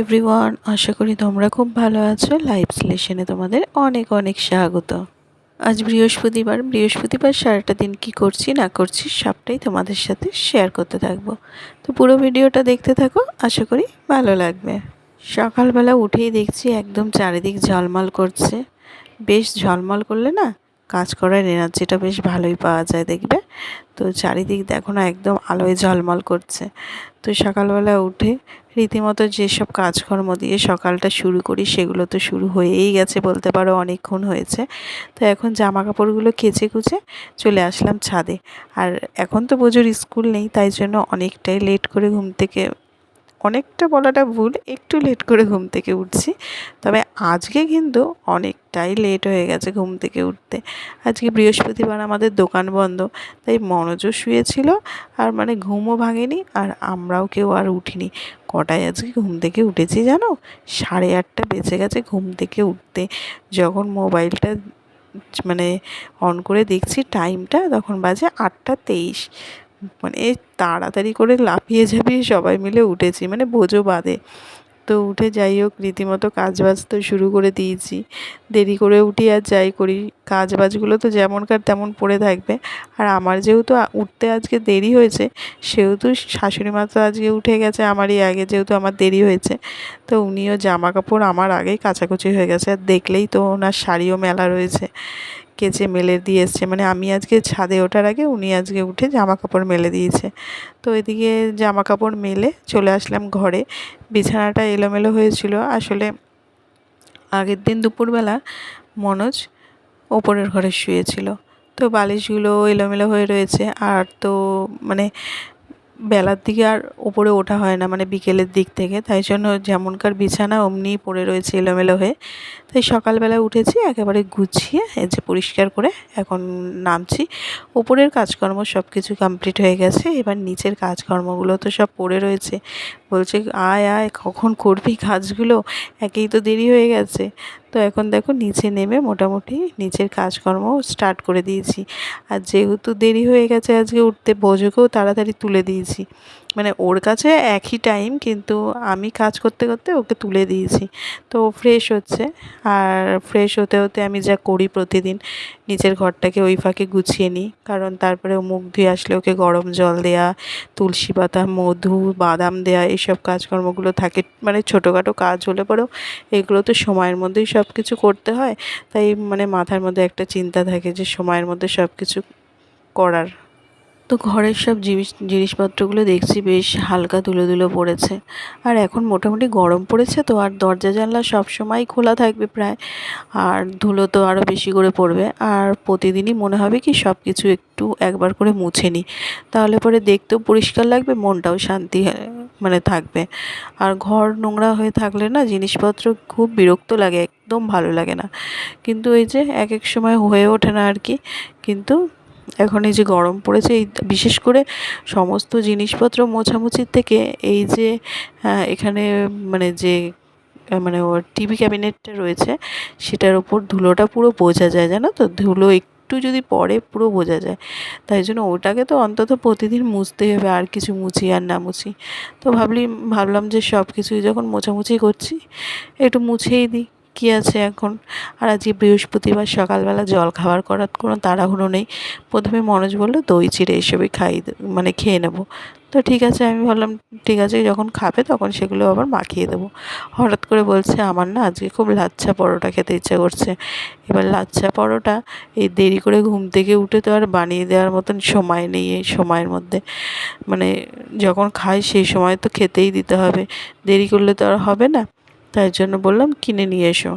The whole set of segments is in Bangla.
এভরিওয়ান, আশা করি তোমরা খুব ভালো আছো। লাইভ সিলেকশনে তোমাদের অনেক অনেক স্বাগত। আজ বৃহস্পতিবার সারাটা দিন কি করছি না করছি সবটাই তোমাদের সাথে শেয়ার করতে থাকবো। তো পুরো ভিডিওটা দেখতে থাকো, আশা করি ভালো লাগবে। সকালবেলা উঠেই দেখছি একদম চারিদিক ঝলমল করছে। বেশ ঝলমল করলে না কাজ করার এনার্জিটা বেশ ভালোই পাওয়া যায়, দেখবে। তো চারিদিক দেখো না একদম আলোয় ঝলমল করছে। তো সকালবেলা উঠে রীতিমতো যেসব কাজকর্ম দিয়ে সকালটা শুরু করি সেগুলো তো শুরু হয়েই গেছে বলতে পারো, অনেকক্ষণ হয়েছে। তো এখন জামা কাপড়গুলো কেচে কুচে চলে আসলাম ছাদে। আর এখন তো বোঝোর স্কুল নেই, তাই জন্য অনেকটাই লেট করে ঘুম থেকে, অনেকটা বলাটা ভুল, একটু লেট করে ঘুম থেকে উঠছি। তবে আজকে কিন্তু অনেকটাই লেট হয়ে গেছে ঘুম থেকে উঠতে। আজকে বৃহস্পতিবার, আমাদের দোকান বন্ধ, তাই মনোজও শুয়েছিল আর মানে ঘুমও ভাঙেনি, আর আমরাও কেউ আর উঠিনি। কটায় আজকে ঘুম থেকে উঠেছি জানো? 8:30 বেজে গেছে ঘুম থেকে উঠতে। যখন মোবাইলটা মানে অন করে দেখছি টাইমটা, তখন বাজে 8:23। মানে তাড়াতাড়ি করে লাফিয়ে ঝাঁপিয়ে সবাই মিলে উঠেছি, মানে বোঝো বাদে। তো উঠে যাই হোক, রীতিমতো কাজবাজ তো শুরু করে দিয়েছি। দেরি করে উঠি আর যাই করি, কাজবাজগুলো তো যেমনকার তেমন পড়ে থাকবে। আর আমার যেহেতু উঠতে আজকে দেরি হয়েছে, সেহেতু শাশুড়ি মা তো আজকে উঠে গেছে আমারই আগে, যেহেতু আমার দেরি হয়েছে। তো উনিও জামা কাপড় আমার আগেই কাচাকুচি হয়ে গেছে। আর দেখলেই তো ওনার শাড়িও মেলা রয়েছে, কেচে মেলে দিয়ে এসছে। মানে আমি আজকে ছাদে ওঠার আগে উনি আজকে উঠে জামা কাপড় মেলে দিয়েছে। তো এদিকে জামা কাপড় মেলে চলে আসলাম ঘরে। বিছানাটা এলোমেলো হয়েছিল আসলে। আগের দিন দুপুরবেলা মনোজ ওপরের ঘরে শুয়েছিল, তো বালিশগুলো এলোমেলো হয়ে রয়েছে। আর তো মানে বেলার দিকে আর ওপরে ওঠা হয় না, মানে বিকেলের দিক থেকে, তাই জন্য যেমনকার বিছানা অমনিই পড়ে রয়েছে এলোমেলো হয়ে। তাই সকালবেলা উঠেছি একেবারে গুছিয়ে, এই যে পরিষ্কার করে এখন নামছি। ওপরের কাজকর্ম সব কিছু কমপ্লিট হয়ে গেছে, এবার নিচের কাজকর্মগুলো তো সব পড়ে রয়েছে। বলছে আয় আয় কখন করবি কাজগুলো, একেই তো দেরি হয়ে গেছে। তো এখন দেখো নিচে নেমে মোটামুটি নিচের কাজকর্ম স্টার্ট করে দিয়েছি। আর যেহেতু দেরি হয়ে গেছে আজকে উঠতে, বোঝোকেও তাড়াতাড়ি তুলে দিয়েছি। মানে ওর কাছে একই টাইম, কিন্তু আমি কাজ করতে করতে ওকে তুলে দিয়েছি। তো ফ্রেশ হচ্ছে, আর ফ্রেশ হতে হতে আমি যা করি প্রতিদিন, নিচের ঘরটাকে ওই ফাঁকে গুছিয়ে নিই। কারণ তারপরে ও মুখ ধুয়ে আসলে ওকে গরম জল দেয়া, তুলসী পাতা, মধু, বাদাম দেয়া, এইসব কাজকর্মগুলো থাকে। মানে ছোটোখাটো কাজ হলে পরেও এগুলো তো সময়ের মধ্যেই সব কিছু করতে হয়। তাই মানে মাথার মধ্যে একটা চিন্তা থাকে যে সময়ের মধ্যে সব কিছু করার। তো ঘরের সব জিনিসপত্রগুলো দেখছি বেশ হালকা ধুলো ধুলো পড়েছে। আর এখন মোটামুটি গরম পড়েছে, তো আর দরজা জানলা সব সময় খোলা থাকবে প্রায়, আর ধুলো তো আরও বেশি করে পড়বে। আর প্রতিদিনই মনে হবে কি সব কিছু একটু একবার করে মুছে নিই, তাহলে পরে দেখতেও পরিষ্কার লাগবে, মনটাও শান্তি মানে থাকবে। আর ঘর নোংরা হয়ে থাকলে না জিনিসপত্র খুব বিরক্ত লাগে, একদম ভালো লাগে না। কিন্তু এই যে এক এক সময় হয়ে ওঠে না আর কি। কিন্তু এখন এই যে গরম পড়েছে, এই বিশেষ করে সমস্ত জিনিসপত্র মোছামুছির থেকে এই যে এখানে মানে যে মানে ওর টিভি ক্যাবিনেটটা রয়েছে, সেটার ওপর ধুলোটা পুরো বোঝা যায়, জানো তো, ধুলো একটু যদি পড়ে পুরো বোঝা যায়। তাই জন্য ওটাকে তো অন্তত প্রতিদিন মুছতেই হবে, আর কিছু মুছি আর না মুছি। তো ভাবলাম যে সব কিছুই যখন মোছামুছি করছি একটু মুছেই দিই, কী আছে এখন। আর আজকে বৃহস্পতিবার, সকালবেলা জল খাবার করার কোনো তাড়াহুড়ো নেই। প্রথমে মনোজ বলল দই চিড়ে এসবই মানে খেয়ে নেব। তো ঠিক আছে, আমি ভাবলাম ঠিক আছে, যখন খাবে তখন সেগুলো আবার মাখিয়ে দেবো। হঠাৎ করে বলছে আমার না আজকে খুব লাচ্ছা পরোটা খেতে ইচ্ছে করছে। এবার লাচ্ছা পরোটা এই দেরি করে ঘুম থেকে উঠে তো আর বানিয়ে দেওয়ার মতন সময় নেই এই সময়ের মধ্যে। মানে যখন খাই সেই সময় তো খেতেই দিতে হবে, দেরি করলে তো আর হবে না। তাই জন্য বললাম কিনে নিয়ে এসো।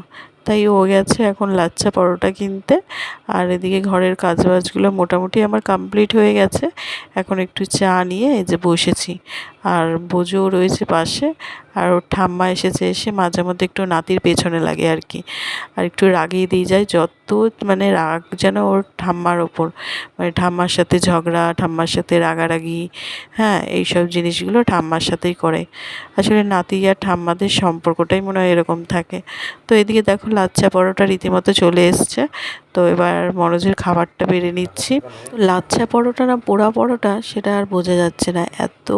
তাই ও গেছে এখন লাচ্ছা পরোটা কিনতে। আর এদিকে ঘরের কাজবাজগুলো মোটামুটি আমার কমপ্লিট হয়ে গেছে। এখন একটু চা নিয়ে এই যে বসেছি। আর বোঝও রয়েছে পাশে, আর ওর ঠাম্মা এসেছে, এসে মাঝে মধ্যে একটু নাতির পেছনে লাগে আর কি। আর একটু রাগিয়ে দিয়ে যায়, যত মানে রাগ যেন ওর ঠাম্মার ওপর, মানে ঠাম্মার সাথে ঝগড়া, ঠাম্মার সাথে রাগারাগি, হ্যাঁ এইসব জিনিসগুলো ঠাম্মার সাথেই করে। আসলে নাতি আর ঠাম্মাদের সম্পর্কটাই মনে হয় এরকম থাকে। তো এদিকে দেখো লাচ্ছা পরোটা রীতিমতো চলে এসছে। তো এবার মনোজের খাবারটা বেড়ে নিচ্ছি। লাচ্ছা পরোটা না পোড়া পরোটা সেটা আর বোঝা যাচ্ছে না, এত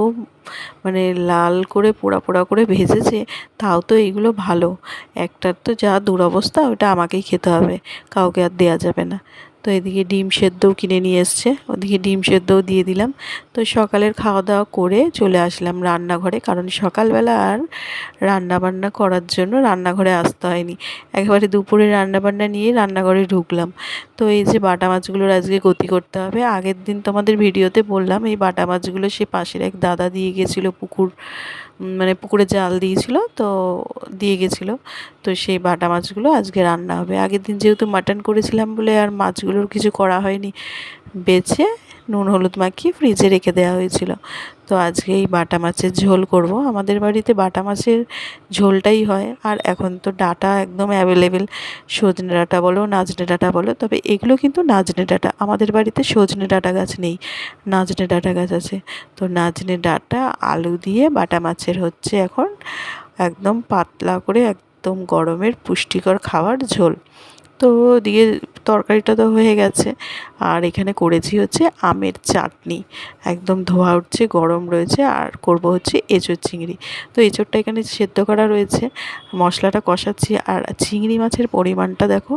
মানে লাল করে পোড়া পোড়া করে ভেজেছে। তাও তো এইগুলো ভালো, একটার তো যা দুরবস্থা, ওটা আমাকেই খেতে হবে, কাউকে আর দেওয়া যাবে না। তো এদিকে ডিম সেদ্ধও কিনে নিয়ে এসছে, ওদিকে ডিম সেদ্ধও দিয়ে দিলাম। তো সকালের খাওয়া দাওয়া করে চলে আসলাম রান্নাঘরে, কারণ সকালবেলা আর রান্নাবান্না করার জন্য রান্নাঘরে আসতে হয়নি, একেবারে দুপুরে রান্নাবান্না নিয়ে রান্নাঘরে ঢুকলাম। তো এই যে বাটা মাছগুলোর আজকে গতি করতে হবে। আগের দিন তোমাদের ভিডিওতে বললাম এই বাটা মাছগুলো সে পাশের এক দাদা দিয়ে গেছিলো, মানে পুকুরে জাল দিয়েছিল, তো দিয়ে গেছিলো। তো সেই বাটা মাছগুলো আজকে রান্না হবে। আগের দিন যেহেতু মাটন করেছিলাম বলে আর মাছগুলোর কিছু করা হয়নি, বেছে নুন হলুদ মাখিয়ে ফ্রিজে রেখে দেওয়া হয়েছিল। তো আজকে এই বাটা মাছের ঝোল করব। আমাদের বাড়িতে বাটা মাছের ঝোলটাই হয়, আর এখন তো ডাঁটা একদম অ্যাভেলেবেল, সজনে ডাঁটা বলো নাজনে ডাঁটা বলো, তবে এগুলো কিন্তু নাজনে ডাঁটা, আমাদের বাড়িতে সজনে ডাঁটা গাছ নেই, নাজনে ডাঁটা গাছ আছে। তো নাজনে ডাঁটা আলু দিয়ে বাটা মাছের হচ্ছে এখন একদম পাতলা করে, একদম গরমের পুষ্টিকর খাবার ঝোল। তো দিয়ে তরকারিটা তো হয়ে গেছে, আর এখানে করেছি হচ্ছে আমের চাটনি, একদম ধোয়া উঠছে, গরম রয়েছে। আর করব হচ্ছে এঁচোড় চিংড়ি। তো এঁচোড়টা এখানে সেদ্ধ করা রয়েছে, মশলাটা কষাচ্ছি। আর চিংড়ি মাছের পরিমাণটা দেখো,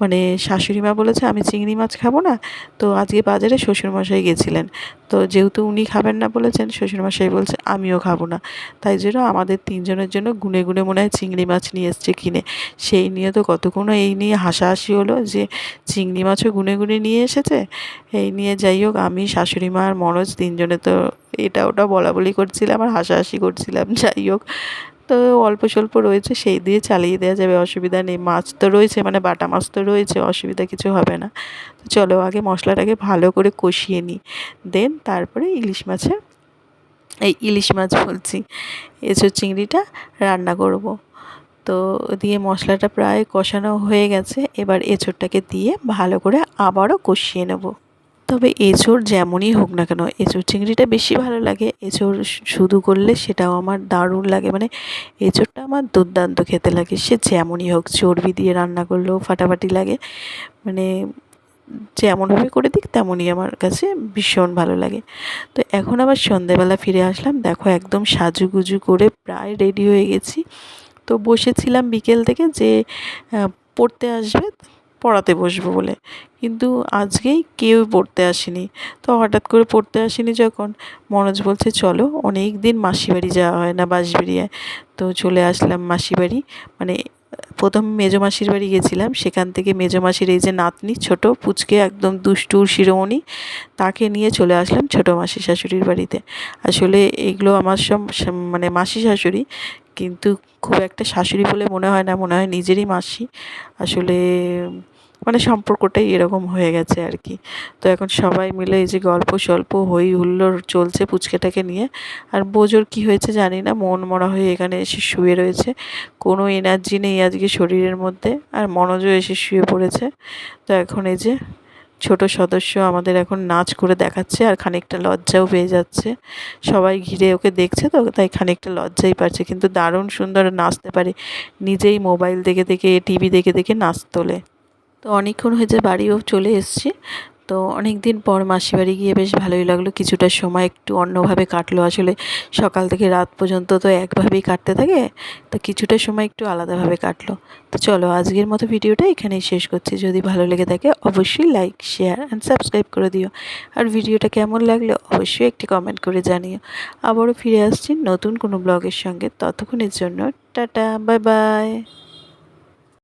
মানে শাশুড়ি মা বলেছে আমি চিংড়ি মাছ খাবো না। তো আজকে বাজারে শ্বশুরমশাই গেছিলেন, তো যেহেতু উনি খাবেন না বলেছেন, শ্বশুরমশাই বলছে আমিও খাবো না। তাই জন্য আমাদের তিনজনের জন্য গুনে গুনে মনে হয় চিংড়ি মাছ নিয়ে এসছে কিনে। সেই নিয়ে তো কতক্ষণও এই নিয়ে হাসাহাসি হলো যে চিংড়ি মাছও গুনে গুনে নিয়ে এসেছে। এই নিয়ে যাই হোক, আমি শাশুড়ি মা আর মনোজ তিনজনে তো এটা ওটা বলা বলি করছিলাম আর হাসাহাসি করছিলাম। যাই হোক, তো অল্প স্বল্প রয়েছে, সেই দিয়ে চালিয়ে দেওয়া যাবে, অসুবিধা নেই। মাছ তো রয়েছে, মানে বাটা মাছ তো রয়েছে, অসুবিধা কিছু হবে না। তো চলো আগে মশলাটাকে ভালো করে কষিয়ে নিই, দেন তারপরে ইলিশ মাছ বলছি, এঁচোড় চিংড়িটা রান্না করব। তো দিয়ে মশলাটা প্রায় কষানো হয়ে গেছে, এবার এঁচোড়টাকে দিয়ে ভালো করে আবারও কষিয়ে নেব। তবে এঁচোড় যেমনই হোক না কেন, এঁচোড় চিংড়িটা বেশি ভালো লাগে। এঁচোড় শুধু করলে সেটাও আমার দারুণ লাগে, মানে এঁচোড়টা আমার দুর্দান্ত খেতে লাগে, সে যেমনই হোক। চর্বি দিয়ে রান্না করলেও ফাটাফাটি লাগে, মানে যেমনভাবে করে দিক তেমনই আমার কাছে ভীষণ ভালো লাগে। তো এখন আবার সন্ধেবেলা ফিরে আসলাম, দেখো একদম সাজুগুজু করে প্রায় রেডি হয়ে গেছি। তো বসেছিলাম বিকেল থেকে যে পড়তে আসবে, পড়াতে বসবো বলে, কিন্তু আজকেই কেউ পড়তে আসেনি। তো হঠাৎ করে পড়তে আসেনি যখন, মনোজ বলছে চলো, অনেক দিন মাসি বাড়ি যাওয়া হয় না বাঁশবেড়িয়ায়। তো চলে আসলাম মাসি বাড়ি, মানে প্রথম মেজো মাসির বাড়ি গেছিলাম, সেখান থেকে মেজো মাসির এই যে নাতনি ছোট পুচকে একদম দুষ্টুর শিরোমণি, তাকে নিয়ে চলে আসলাম ছোটো মাসি শাশুড়ির বাড়িতে। আসলে এগুলো আমার সব মানে মাসি শাশুড়ি, কিন্তু খুব একটা শাশুড়ি বলে মনে হয় না, মনে হয় নিজেরই মাসি। আসলে মানে সম্পর্কটাই এরকম হয়ে গেছে আর কি। তো এখন সবাই মিলে এই যে গল্প সল্প হই হুল্লোড় চলছে পুচকেটাকে নিয়ে। আর বোজোর কী হয়েছে জানি না, মন মরা হয়ে এখানে এসে শুয়ে রয়েছে, কোনো এনার্জি নেই আজকে শরীরের মধ্যে। আর মনোজও এসে শুয়ে পড়েছে। তো এখন এই যে ছোট সদস্য আমাদের এখন নাচ করে দেখাচ্ছে, আর খানিকটা লজ্জাও পেয়ে যাচ্ছে। সবাই ঘিরে ওকে দেখছে, তো তাই খানিকটা লজ্জাই পাচ্ছে, কিন্তু দারুণ সুন্দর নাচতে পারে। নিজেই মোবাইল দেখে দেখে টিভি দেখে দেখে নাচ তোলে। তো অনেকক্ষণ হয়েছে বাড়িও চলে এসেছি। তো অনেক দিন পর মাসি বাড়ি গিয়ে বেশ ভালোই লাগলো, কিছুটা সময় একটু অন্যভাবে কাটলো। আসলে সকাল থেকে রাত পর্যন্ত তো একভাবেই কাটতে থাকে, তো কিছুটা সময় একটু আলাদাভাবে কাটলো। তো চলো আজকের মতো ভিডিওটা এখানেই শেষ করছি। যদি ভালো লেগে থাকে অবশ্যই লাইক শেয়ার অ্যান্ড সাবস্ক্রাইব করে দিও। আর ভিডিওটা কেমন লাগলো অবশ্যই একটি কমেন্ট করে জানিও। আবারও ফিরে আসছি নতুন কোনো ব্লগের সঙ্গে, ততক্ষণের জন্য টাটা, বাই বাই।